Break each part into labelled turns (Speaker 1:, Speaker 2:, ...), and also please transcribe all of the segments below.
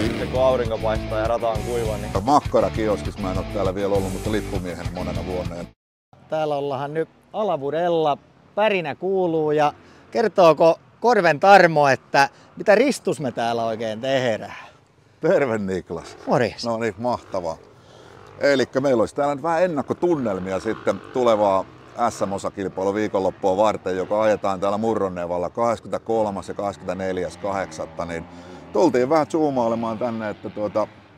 Speaker 1: Sitten kun aurinko paistaa ja rata on kuiva, niin...
Speaker 2: Makkarakioskissa mä en ole täällä vielä ollut, mutta lippumiehen monena vuonna.
Speaker 3: Täällä ollaan nyt Alavudella, pärinä kuuluu ja kertooko Korven Tarmo, että mitä ristus me täällä oikein tehdään?
Speaker 2: Terve Niklas.
Speaker 3: Morjens.
Speaker 2: No niin, mahtavaa. Elikkä meillä olisi täällä nyt vähän ennakkotunnelmia sitten tulevaa SM-osakilpailu viikonloppua varten, joka ajetaan täällä Murronnevalla 23. ja 24.8. Niin tultiin vähän zoomailemaan tänne, että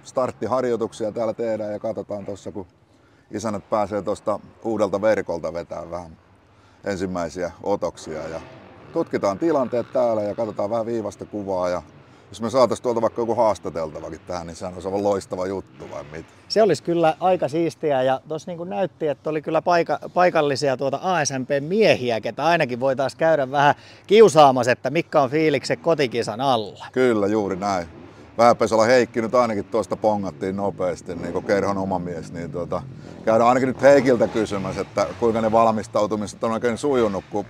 Speaker 2: starttiharjoituksia täällä tehdään ja katsotaan tuossa, kun isännät pääsee tuosta uudelta verkolta vetämään vähän ensimmäisiä otoksia. Ja tutkitaan tilanteet täällä ja katsotaan vähän viivasta kuvaa. Ja jos me saataisiin tuolta vaikka joku haastateltavakin tähän, niin sehän olisi aivan loistava juttu vai mitä?
Speaker 3: Se olisi kyllä aika siistiä ja tuossa niin näytti, että oli kyllä paikallisia ASMP-miehiä, ketä ainakin voitaisiin käydä vähän kiusaamassa, että mitkä on fiilikset kotikisan alla.
Speaker 2: Kyllä, juuri näin. Vähäpesola Heikki nyt ainakin tuosta pongattiin nopeasti, niin kuin Kerhon oma mies, niin käydään ainakin nyt Heikiltä kysymässä, että kuinka ne valmistautumiset on oikein sujunut, kun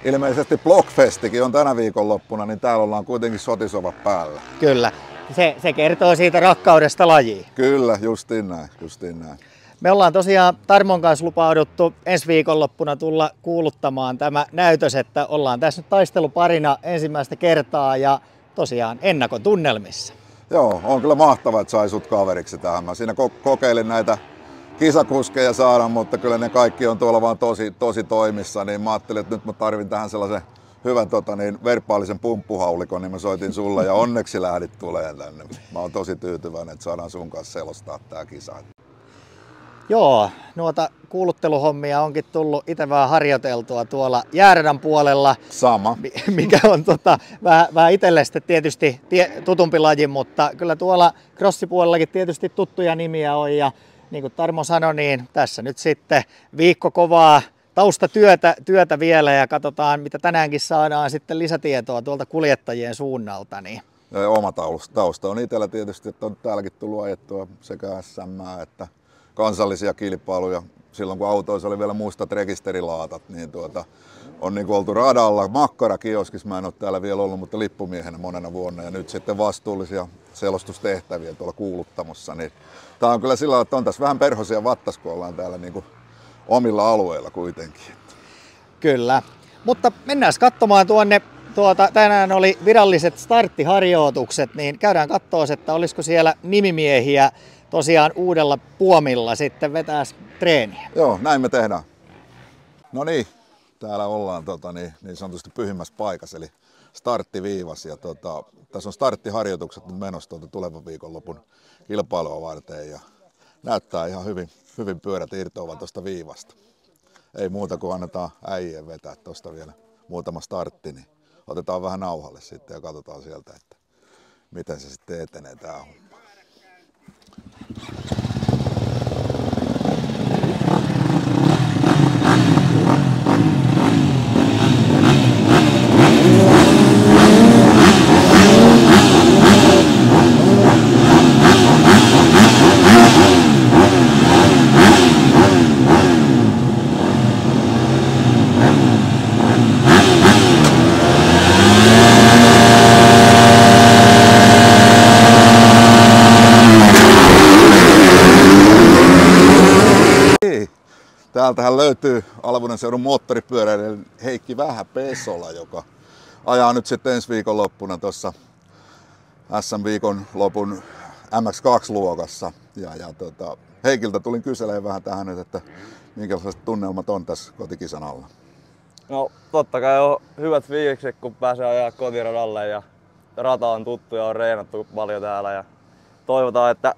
Speaker 2: ilmeisesti Blockfestikin on tänä viikonloppuna, niin täällä ollaan kuitenkin sotisovat päällä.
Speaker 3: Kyllä, se kertoo siitä rakkaudesta lajiin.
Speaker 2: Kyllä, justiin näin.
Speaker 3: Me ollaan tosiaan Tarmon kanssa lupauduttu ensi viikonloppuna tulla kuuluttamaan tämä näytös, että ollaan tässä nyt taisteluparina ensimmäistä kertaa ja tosiaan ennakkotunnelmissa.
Speaker 2: Joo, on kyllä mahtavaa, että sai sut kaveriksi tähän. Mä siinä kokeilin näitä kisakuskeja saada, mutta kyllä ne kaikki on tuolla vaan tosi toimissa, niin mä ajattelin, että nyt mä tarvin tähän sellaisen hyvän verbaalisen pumppuhaulikon, niin mä soitin sulle ja onneksi lähdit tulemaan tänne. Mä oon tosi tyytyväinen, että saadaan sun kanssa selostaa tää kisa.
Speaker 3: Joo, noita kuulutteluhommia onkin tullut itse vähän harjoiteltua tuolla Jääradan puolella.
Speaker 2: Sama.
Speaker 3: Mikä on vähän itselle sitten tietysti tutumpi laji, mutta kyllä tuolla crossipuolellakin tietysti tuttuja nimiä on. Ja niin kuin Tarmo sanoi, niin tässä nyt sitten viikko kovaa taustatyötä vielä ja katsotaan, mitä tänäänkin saadaan sitten lisätietoa tuolta kuljettajien suunnalta. Niin.
Speaker 2: Ja oma tausta on itsellä tietysti, että on täälläkin tullut ajettua sekä SM että kansallisia kilpailuja. Silloin kun autoissa oli vielä mustat rekisterilaatat, niin on niin kuin oltu radalla. Makkarakioskissa mä en ole täällä vielä ollut, mutta lippumiehenä monena vuonna ja nyt sitten vastuullisia selostustehtäviä tuolla kuuluttamossa. Niin tää on kyllä sillä lailla, että on tässä vähän perhosia vattas, kun ollaan täällä niin kuin omilla alueilla kuitenkin.
Speaker 3: Kyllä, mutta mennään katsomaan tuonne. Tänään oli viralliset starttiharjoitukset, niin käydään katsoa, että olisiko siellä nimimiehiä tosiaan uudella puomilla sitten vetää treeniä.
Speaker 2: Joo, näin me tehdään. No niin, täällä ollaan niin sanotusti pyhimmässä paikassa, eli starttiviivas. Ja tässä on starttiharjoitukset nyt menossa tulevan viikonlopun kilpailua varten ja näyttää ihan hyvin pyörät irtoavan tuosta viivasta. Ei muuta kuin annetaan äijien vetää tuosta vielä muutama startti, niin otetaan vähän nauhalle sitten ja katsotaan sieltä, että miten se sitten etenee tää homma. Täältähän löytyy Alavuden seudun moottoripyöräilijän Heikki Vähäpesola, joka ajaa nyt sitten ensi viikonloppuna tuossa SM-viikonlopun MX2-luokassa. Heikiltä tulin kyselemään vähän tähän nyt, että minkälaiset tunnelmat on tässä kotikisan alla.
Speaker 1: No totta kai on hyvät fiilikset, kun pääsee ajaa kotiradalle ja rata on tuttu ja on reenattu paljon täällä. Ja toivotaan, että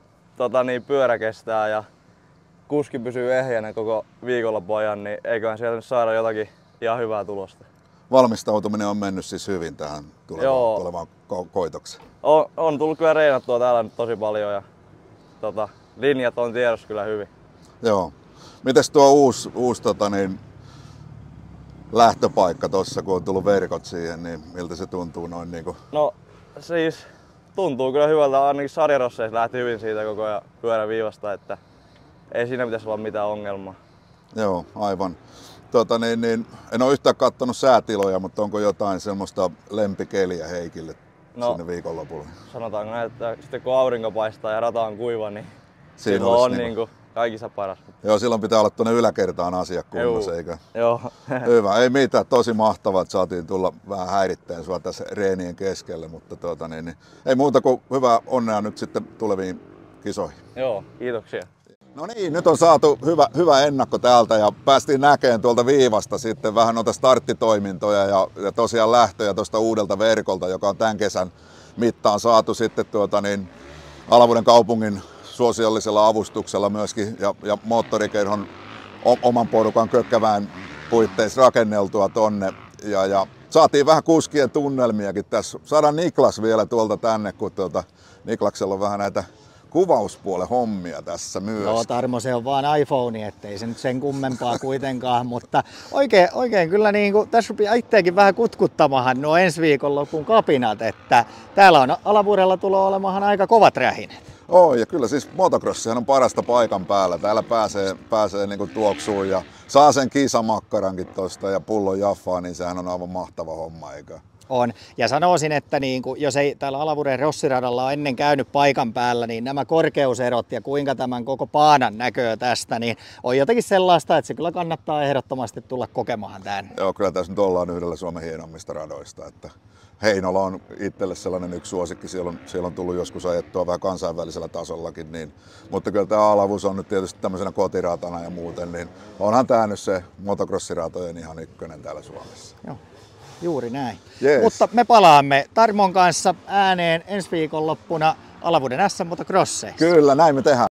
Speaker 1: pyörä kestää ja kuski pysyy ehjänä koko viikonlopun ajan, niin eiköhän sieltä nyt saada jotakin ihan hyvää tulosta.
Speaker 2: Valmistautuminen on mennyt siis hyvin tähän tulevaan koitokseen.
Speaker 1: On tullut kyllä reenattua täällä nyt tosi paljon ja linjat on tiedossa kyllä hyvin.
Speaker 2: Joo. Mites tuo uusi lähtöpaikka tuossa, kun on tullut verkot siihen, niin miltä se tuntuu noin niinku?
Speaker 1: No siis tuntuu kyllä hyvältä, ainakin sarjarosseissa lähti hyvin siitä koko ajan pyöräviivasta, että ei siinä pitäisi olla mitään ongelmaa.
Speaker 2: Joo, aivan. En ole yhtään katsonut säätiloja, mutta onko jotain semmoista lempikeliä Heikille? sinne viikonlopulle?
Speaker 1: Sanotaanko näin, että sitten kun aurinko paistaa ja rata on kuiva, niin
Speaker 2: Siinä
Speaker 1: silloin on
Speaker 2: olisi
Speaker 1: niinku kaikissa paras.
Speaker 2: Joo, silloin pitää olla tuonne yläkertaan asiat kunnossa,
Speaker 1: Juu.
Speaker 2: eikö?
Speaker 1: Joo.
Speaker 2: Hyvä, ei mitään, tosi mahtavaa, että saatiin tulla vähän häiritteen sua tässä reenien keskelle, mutta ei muuta kuin hyvää onnea nyt sitten tuleviin kisoihin.
Speaker 1: Joo, kiitoksia.
Speaker 2: No niin, nyt on saatu hyvä ennakko täältä ja päästiin näkemään tuolta viivasta sitten vähän noita starttitoimintoja ja tosiaan lähtöjä tuosta uudelta verkolta, joka on tämän kesän mittaan saatu sitten Alavuuden kaupungin suosiollisella avustuksella myöskin ja moottorikerhon oman porukan Kökkävään puitteissa rakenneltua tonne ja saatiin vähän kuskien tunnelmiakin tässä. Saadaan Niklas vielä tuolta tänne, kun Niklaksella on vähän näitä kuvauspuolen hommia tässä myös.
Speaker 3: Joo, Tarmo, se on vaan iPhone, ettei se nyt sen kummempaa kuitenkaan, mutta oikein kyllä niin kuin, tässä rupeaa itseäkin vähän kutkuttamahan nuo ensi viikonlopun kapinat, että täällä on Alavuudella tulee olemaan aika kovat rähinet.
Speaker 2: Ja kyllä siis motocrossihan on parasta paikan päällä. Täällä pääsee niinku tuoksuun ja saa sen kisamakkarankin tosta ja pullon jaffaa, niin sehän on aivan mahtava homma, eikö?
Speaker 3: On. Ja sanoisin, että niin kuin, jos ei täällä Alavuuden Rossiradalla ole ennen käynyt paikan päällä, niin nämä korkeuserot ja kuinka tämän koko paanan näköä tästä, niin on jotenkin sellaista, että se kyllä kannattaa ehdottomasti tulla kokemaan tänne.
Speaker 2: Joo, kyllä tässä nyt ollaan yhdellä Suomen hienommista radoista. Että Heinola on itselle sellainen yksi suosikki, siellä on tullut joskus ajettua vähän kansainvälisellä tasollakin, mutta kyllä tämä Alavus on nyt tietysti tämmöisenä kotiratana ja muuten, niin onhan tämä nyt se motocrossiratojen ihan ykkönen täällä Suomessa.
Speaker 3: Joo. Juuri näin.
Speaker 2: Jees.
Speaker 3: Mutta me palaamme Tarmon kanssa ääneen ensi viikonloppuna Alavuuden SM Motocrosseissa.
Speaker 2: Kyllä, näin me tehdään.